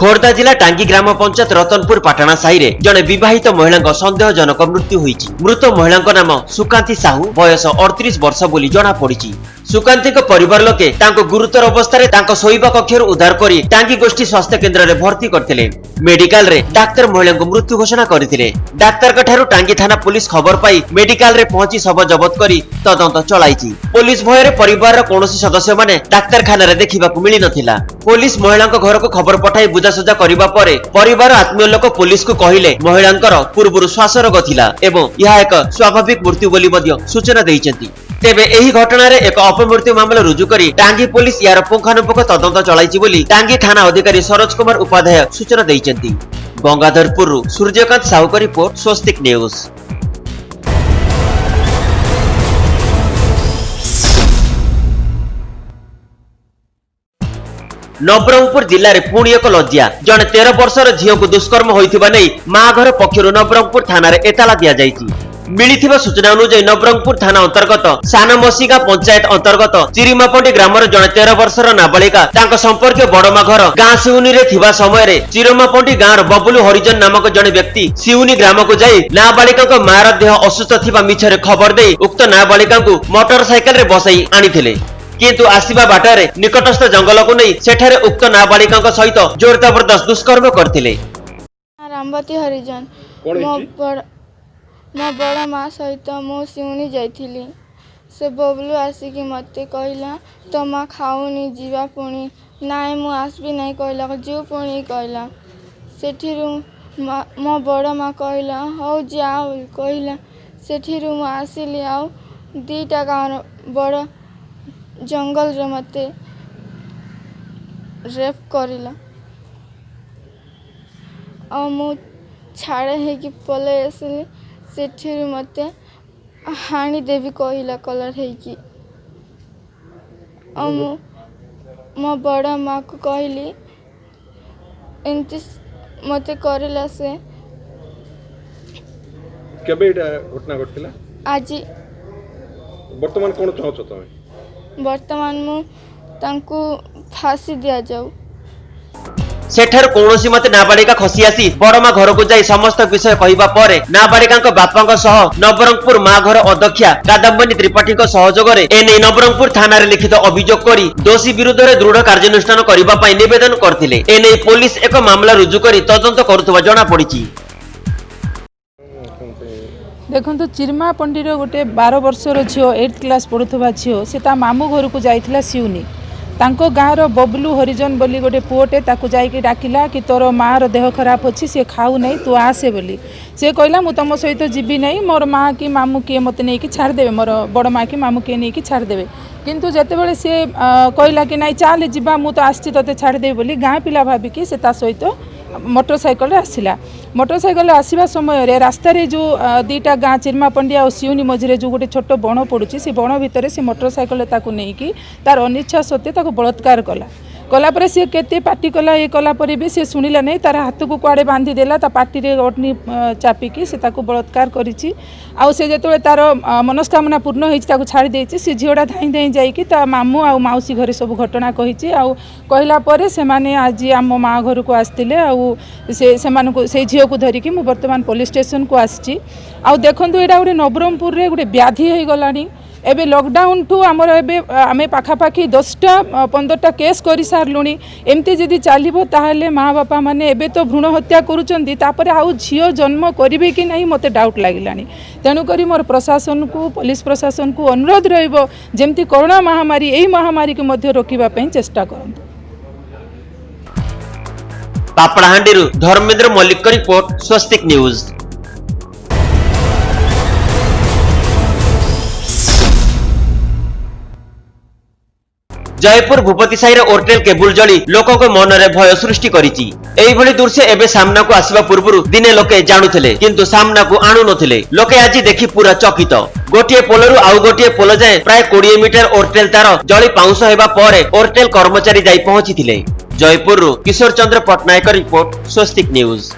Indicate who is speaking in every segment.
Speaker 1: खोर्धा जिला टांगी ग्राम पंचायत रतनपुर पाटणा साही रे जने विवाहित महिला संदेहजनक मृत्यु होईची। मृत महिला नाम सुकांती साहू, बयस 38 वर्ष बोली जना पड़िची। सुकांती परिवार लोके तांको गुरुतर अवस्था तांको शोइबा कक्षर उद्धार करी टांगी गोष्ठी स्वास्थ्य केन्द्र रे भर्ती करथिले। मेडिकल रे डाक्तर महिला को मृत्यु घोषणा करथिले। डाक्तर ठारू टांगी थाना पुलिस खबर पाई मेडिकल रे पहुंची शव जबत करी तदंत चलाइची। पुलिस भयर परिवार कोनोसी सदस्य माने डाक्तरखाना रे देखिबाकू मिली नथिला। पुलिस महिला घर को खबर पठाई बुझासुझा करिबा परे परिवार आत्मीय लोक पुलिस को कहिले महिलांकर पूर्वरु श्वास रोग थिला एवं यह एक स्वाभाविक मृत्यु बोली मध्य सूचना दैछंती। तेबे एही घटना रे एक अपमृत्यु मामला रुजु करी टांगी पुलिस यार पुंखानुपुंख तदंत चलाइछि बोली टांगी थाना अधिकारी सरोज कुमार उपाध्याय सूचना दैछंती। गंगाधरपुर सूर्यकांत साहू का रिपोर्ट, स्वस्तिक न्यूज। नवरंगपुर जिले में पुणी एक लज्जा जड़े 13 वर्षर झील को दुष्कर्म होइथिबा नै मां घर पक्षर नवरंगपुर थाना रे एताला दिया जायछि। मिलिथिबा सूचना अनुसार नवरंगपुर थाना अंतर्गत सानमसीगा पंचायत अंतर्गत चिरिमापंडी ग्रामर जड़े 13 वर्षर नाबालिका तांको संपर्क बड़मा घर गां सिउनी रे थिबा समय रे चिरिमापंडी गांर बबुलू हरिजन नामक जड़े व्यक्ति सिउनी ग्राम को जाई नाबालिका को मार देह असुस्थ थिबा मिछरे खबर दे उक्त नाबालिका को मोटरसाइकेल रे बसाई आनिथिले। किंतु आसिबा बाटारे निकटस्थ जंगल को नहीं सेठारे उक्त नाबालिका सहित जोर जबरदस्त दुष्कर्म करथिले।
Speaker 2: रामवती हरिजन मो बड़ माँ सहित मु सिउनी जाइथिली। से बबलू आसिकी मते कहला तो माँ खाऊनी जीवा पुणी नाई मु आसबी नहीं कहला जो पुणी कहला सेठिरु मो बड़ माँ कहला हौ जाओ कहला सेठिरु मु आसिली आउ दीटा गाँव बड़ जंगल रे मते रेप करिला और मु छाड़े है कि पले आसली सेठी मते हाणी देवी कहला कलर है कि और मो बड़ा माँ को कहली एंती मते करिला से
Speaker 3: केबे एटा घटना घटिला
Speaker 2: आज
Speaker 3: वर्तमान कोन चाहछो तमे?
Speaker 2: वर्तमान मु तांको फांसी दिया जाऊ।
Speaker 1: सेठर कोनोसी मते नाबालिका खसी आसी बड़मा घर को जाई समस्त विषय कहिबा परे नाबालिका बापा सह नवरंगपुर मां घर अध्यक्षा कादम्बनी त्रिपाठी सहयोग रे एने नवरंगपुर थाना रे लिखित अभियोग करी दोषी विरुद्ध रे दृढ़ कार्यानुष्ठान करिबा पई निवेदन करथिले। एने पुलिस एक मामला रुजु करी तदंत करुथबा जणा पड़िछि।
Speaker 4: देखो चिरमापंडीर गोटे 12 वर्षर झील 8th क्लास पढ़ुवा झील से मामू घर को जाइथिला सिउनी तांको गाँवर बबलू हरिजन बोली गोटे पुओटे ताकू जाइके डाकिला कि तोर माँ रो देह खराब अच्छी सी खाऊ नहीं तू आसे बोली से कहला मु तुम सहित जीवी नहीं मोर माँ कि मामू किए मत नहीं कि छाड़देवे मोर बड़ माँ कि मामू किए नहीं कि छाड़देवे किंतु जेतेबेले सी कहला कि नाई चाल जीवा मु तो आसी तोते छाड़देवी बोली गाँ पिला भाविकी से सहित मोटरसाइकेल आसला। मोटरसाइकेल आसवा समय रास्ता जो दीटा गाँ चिरमापंडी और सिउनी मझे जो गोटे छोट बण पड़ुची से बण भितर से मोटरसाइकेल नहीं तार अनिच्छा सत्वे बलात्कार कलापर सी केते पार्टी कला ये कलापर भी सी शुणिला नहीं तार हाथ को कुआड़े बांधी देला ता पार्टी रे अग्नि चापिकी से ताको बलात्कार करिछि। आउ से जेतबे तार मनस्कामना पूर्ण होइछि ताको छाड़ी देछि से झियोडा धाई धाई जाइकी ता मामू आ माउसी घरे सब घटना कहिछि। आउ कहला परे से माने आज आम माँ घर को आस्तिले आउ से माने को से झियो को धरिकी मु वर्तमान पुलिस स्टेशन को आछि। आउ देखंतु एडा गोटे नवरंगपुर रे गोटे व्याधि होई गलानी। एबे लॉकडाउन ठू आमर एबे आमे पाखापाखि 10टा 15टा केस करि सारलुनी एमती जदि चलिबो ताहले माँ बापा माने एबे तो भ्रूण हत्या करूचंदी तापरे आउ झियो जन्म करिवे कि नहीं मते डाउट लागिलानी। तेणु करी मोर प्रशासन को पुलिस प्रशासन को अनुरोध रहिबो जेमती कोरोना महामारी एही महामारी के मध्य रोकिबा पई चेष्टा करंतु।
Speaker 1: पापड़ाहांडीरु धर्मेंद्र मल्लिक का रिपोर्ट, स्वस्तिक न्यूज। जयपुर भूपति साही ओरटेल केबुल जली लोकों को मन रे भय सृष्टि करिछि। एही भली दृश्य एबे सामना को आसीबा पूर्वरु दिने लोके जानुथिले किंतु सामना को आणु नथिले। लोके आज देखि पूरा चकित। गोटिए पोलरु आउ गोटिए पोल जाए प्राय 20 मीटर ओरटेल तार जली पाउंस हेबा परे ओरटेल कर्मचारी जाई पहुंचीथिले। जयपुर किशोर चंद्र पटनायक रिपोर्ट, स्वस्तिक न्यूज।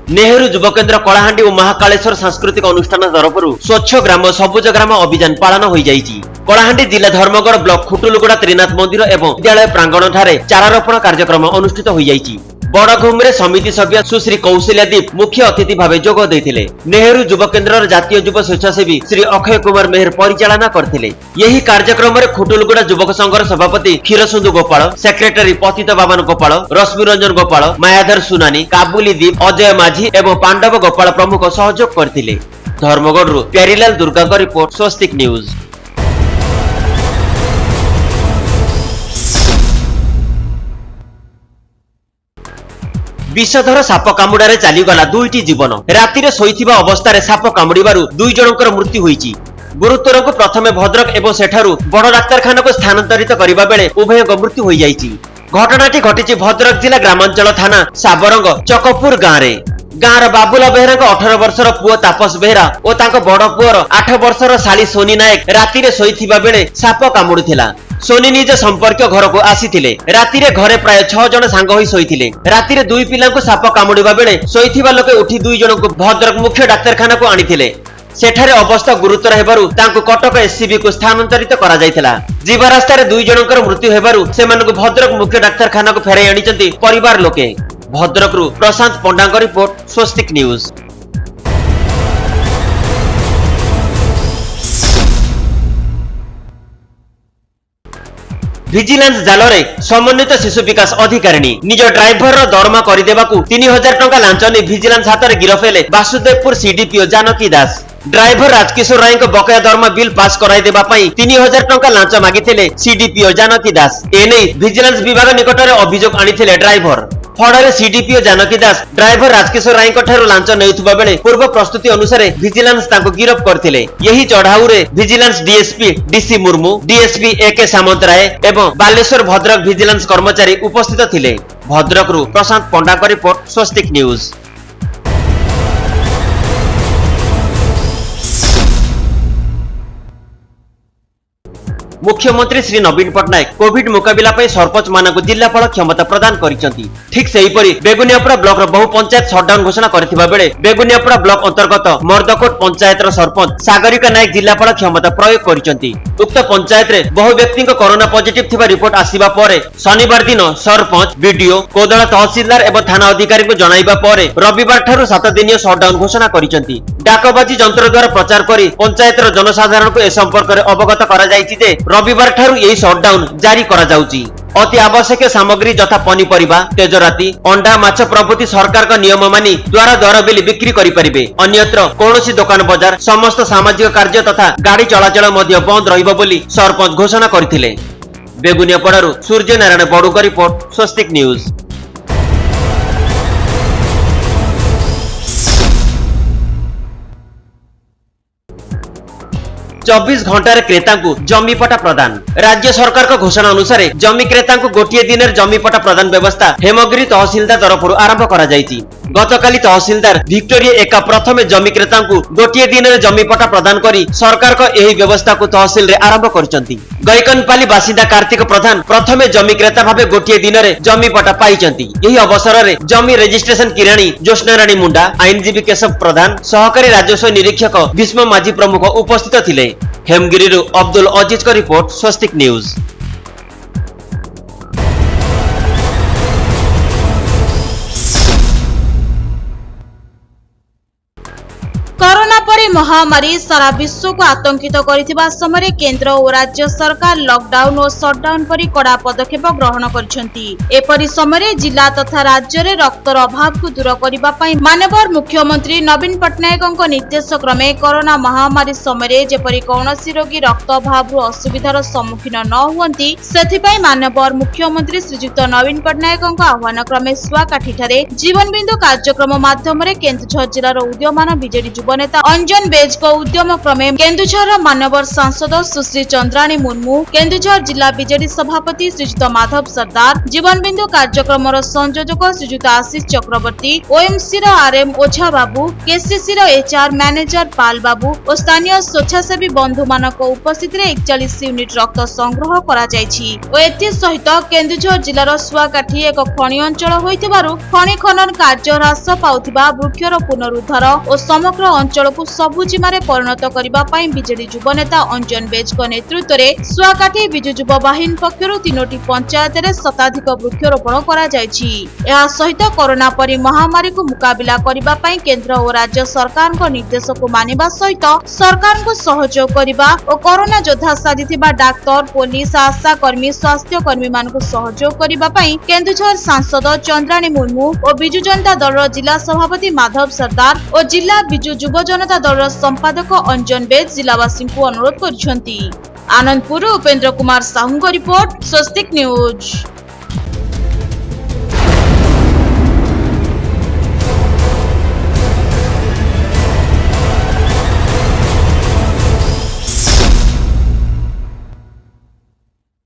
Speaker 1: नेहरू युवकेन्द्र कलाहांडी और महाकालेश्वर सांस्कृतिक अनुष्ठान तरफ स्वच्छ ग्राम सबुज ग्राम अभियान पालन हो जाइछि। कलाहांडी जिला धर्मगढ़ ब्लॉक खुटुलुगुड़ा त्रिनाथ मंदिर एवं विद्यालय प्रांगण ठारे चारारोपण कार्यक्रम अनुष्ठित हो जाइछि। बड़घुमरे समिति सभ्य सुश्री कौशल्या दीप मुख्य अतिथि भावे जोग देथिले। नेहरू युव केन्द्र जातीय युव स्वेच्छासेवी श्री अक्षय कुमार मेहर परिचालना करथिले। यही कार्यक्रम में खुटुलुगुड़ा युवक संघर सभापति क्षीरसिंधु गोपाल, सेक्रेटरी पतित बाबन गोपाल, रश्मि रंजन गोपाल, मायाधर सुनानी, काबुली दीप, अजय माझी एवं पांडव गोपाल प्रमुख सहयोग करथिले। धर्मगढ़ प्यारीलाल दुर्गा का रिपोर्ट, स्वस्तिक न्यूज। विषधर साप कामुड़ारे चलीगला दुईटी जीवन। रातिरे शोइथिबा अवस्थारे साप कामुड़िबारु दुई जनकर मृत्यु होईछि। गुरुतर को प्रथमे भद्रक एवं सेठारु बड़ डाक्तरखाना को स्थानांतरित करबा बेले उभयक मृत्यु होई जाइछि। घटनाटी घटिछि भद्रक जिला ग्रामांचल थाना साबरंग चकपुर गाँरे। गाँर बाबुला बेहरा 18 वर्षर पुओ तापस बेहरा और तांको बड़ पुओर 8 वर्षर शाली सोनी नायक रातिरे शोइथिबा बेले साप कामुड़िथिला। सोनी निज संपर्क घर को आसीथिले। रातिरे घरे प्राय 6 जन सांग होई शोइथिले। रातिरे दुई पिला को साप कामुड़िबा बेले शोइथिबा लोके उठी दुई जन को भद्रक मुख्य डाक्तरखाना को आनिथिले। सेठारे अवस्था गुरुतर हेबारु तांको कटक एससीबी को स्थानांतरित करा जायथिला। जीवा रास्तारे दुई जनकर मृत्यु हेबारु सेमानकु भद्रक मुख्य डाक्तरखाना को फेराई आनिचंती परिवार लोके। भद्रकरू प्रशांत पंडा का रिपोर्ट, स्वस्तिक न्यूज। विजिलेंस जालरे समन्वित शिशु विकास अधिकारिणी निज ड्राइवर दरमा करदेवाकू 3000 टंका लांच नहीं विजिलेंस हाथ में गिरफ हेले वासुदेवपुर सीडीपीओ जानकी दास। ड्राइवर राजकिशोर राय को बकाया दरमा बिल पास कराई देबा पई 3000 टंका लांच मागिथिले सीडीपीओ जानकी दास। एने विजिलेंस विभाग निकटरे अभियोग आनिथिले ड्राइवर। फड़े सीडीपीओ जानकी दास ड्राइवर राजकिशोर राय लांच नेउथुबा बेले पूर्व प्रस्तुति अनुसार विजिलेंस तांको गिरफ करथिले। यही चढ़ाऊ रे vigilance DSP DC Murmu, DSP AK Samantaray एवं बालेश्वर भद्रक विजिलेंस कर्मचारी उपस्थित थिले। भद्रकरू प्रशांत पंडा का रिपोर्ट, स्वस्तिक न्यूज। मुख्यमंत्री श्री नवीन पट्टनायक कोविड मुकाबिला पर सरपंच मानक जिलापाल क्षमता प्रदान करिसेंती। ठीक सेहीपरि बेगुनियापड़ा ब्लॉक बहु पंचायत सटडाउन घोषणा करथिबा बेले बेगुनियापड़ा ब्लॉक अंतर्गत मर्दकोट पंचायत सरपंच सागरिका नायक जिलापाल क्षमता प्रयोग करिसेंती। उक्त पंचायत रे बहु व्यक्ति कोरोना पॉजिटिव थिबा रिपोर्ट आसीबा परे शनिवार दिन सरपंच, बीडीओ, कोदला तहसीलदार एवं थाना अधिकारी को जणाइबा परे रविवार ठारू 7 दिनिया सटडाउन घोषणा करिसेंती। डाकबाजी जंत्र द्वारा प्रचार करी पंचायत जनसाधारण को ए संपर्क में अवगत करा जायछि जे रविवार ठारू यही सटडाउन जारी करा जाउची। अति आवश्यक सामग्री यथा पनीपरिबा, तेजराती, अंडा, माछ प्रभृति सरकार का नियम मानी द्वारा दर बिल बिक्री करि परिबे। अन्यत्र कौनसी दुकान बजार समस्त सामाजिक कार्य तथा गाड़ी चलाचल मध्य बंद रहिबो बोली सरपंच घोषणा करथिले। बेगुनियापड़ारू सूर्य नारायण बड़ू का रिपोर्ट, स्वस्तिक न्यूज। चौबीस घंटार क्रेता को जमी पट्टा प्रदान। राज्य सरकार को घोषणा अनुसार जमी क्रेता को गोटे दिन जमी पट्टा प्रदान व्यवस्था हेमगिरी तहसीलदार तरफ आरंभ करा जायछि। गतकाली तहसीलदार विक्टोरिया एका प्रथमे जमी क्रेता को गोटे दिन जमी पट्टा प्रदान करी सरकार को यही व्यवस्था को तहसील रे आरंभ करछंती। गैकनपाली बासिंदा कार्तिक प्रधान प्रथमे जमी क्रेता भावे गोटे दिन रे जमी पट्टा पाइछंती। यही अवसर रे जमी रजिस्ट्रेशन किराणी ज्योत्स्ना रानी मुंडा, आईनजीवी केशव प्रधान, सहकारी राजस्व निरीक्षक भीष्म माझी प्रमुख उपस्थित थिले। हेमगिरी अब्दुल अजीज का रिपोर्ट, स्वस्तिक न्यूज।
Speaker 5: कोरोना परे महामारी सारा विश्व को आतंकित करिथिबा समय केंद्र और राज्य सरकार लॉकडाउन और शटडाउन परी कड़ा पदक्षेप ग्रहण करिसेंती। एपरि समय जिला तथा राज्य रे रक्तर अभाव को दूर करिबा पई माननीय मुख्यमंत्री नवीन पट्टनायक निर्देश क्रमे कोरोना महामारी समय जेपरि कौनसी रोगी रक्त अभाव रु असुविधार सम्मुखीन न हुअंती सेथिपई माननीय मुख्यमंत्री श्रीजुक्त नवीन पट्टनायक आह्वान क्रमे सुआकाठी ठारे जीवन बिंदु कार्यक्रम माध्यम केन्दुझर जिलार उदीयमान बीजेडी नेता अंजन अंजन बेज को उद्यम क्रमे केन्दुझर मानवर सांसद सुश्री चंद्राणी मुर्मू, केन्दुझर जिला बीजेडी सभापति श्रीजुत माधव सरदार, जीवन बिंदु कार्यक्रम संयोजक श्रीजुत आशीष चक्रवर्ती, ओएमसी आरएम ओझा बाबू, केसीसी एचआर मैनेजर पाल बाबू और स्थानीय स्वेच्छासेवी बंधु मानक उपस्थित 41 यूनिट रक्त संग्रह करा जायछि और एथि सहित केन्दुझर जिलार सुआकाठी एक खनि अंचल होइतिबारु खनि खनन कार्य ह्रास पाउथिबा वृक्षर पुनरुद्धार और समग्र अंचल को सबुजिमारे परिणत करिबा पई बीजेडी युव नेता अंजन बेज को नेतृत्व में सुआकाठी बिजु युव बाहिनी पक्षरु 3टी पंचायत रे शताधिक वृक्षरोपण करा जायछि। एहा सहित कोरोना परि महामारी को मुकाबिला करिबा पई केंद्र और राज्य सरकार को निर्देश को मानिबा सहित सरकार को सहयोग करिबा और कोरोना योद्धा साजिथिबा डाक्टर, पुलिस, आशा कर्मी, स्वास्थ्य कर्मी मान को सहयोग करिबा पई केन्दुझर सांसद चंद्राणी मुर्मू और बिजु जनता दल जिला सभापति माधव सरदार और जिला बिजु युव जनता दल संपादक अंजन बेज जिलावासी को अनुरोध करिसेंती। आनंदपुर उपेंद्र कुमार साहू रिपोर्ट, स्वस्तिक न्यूज।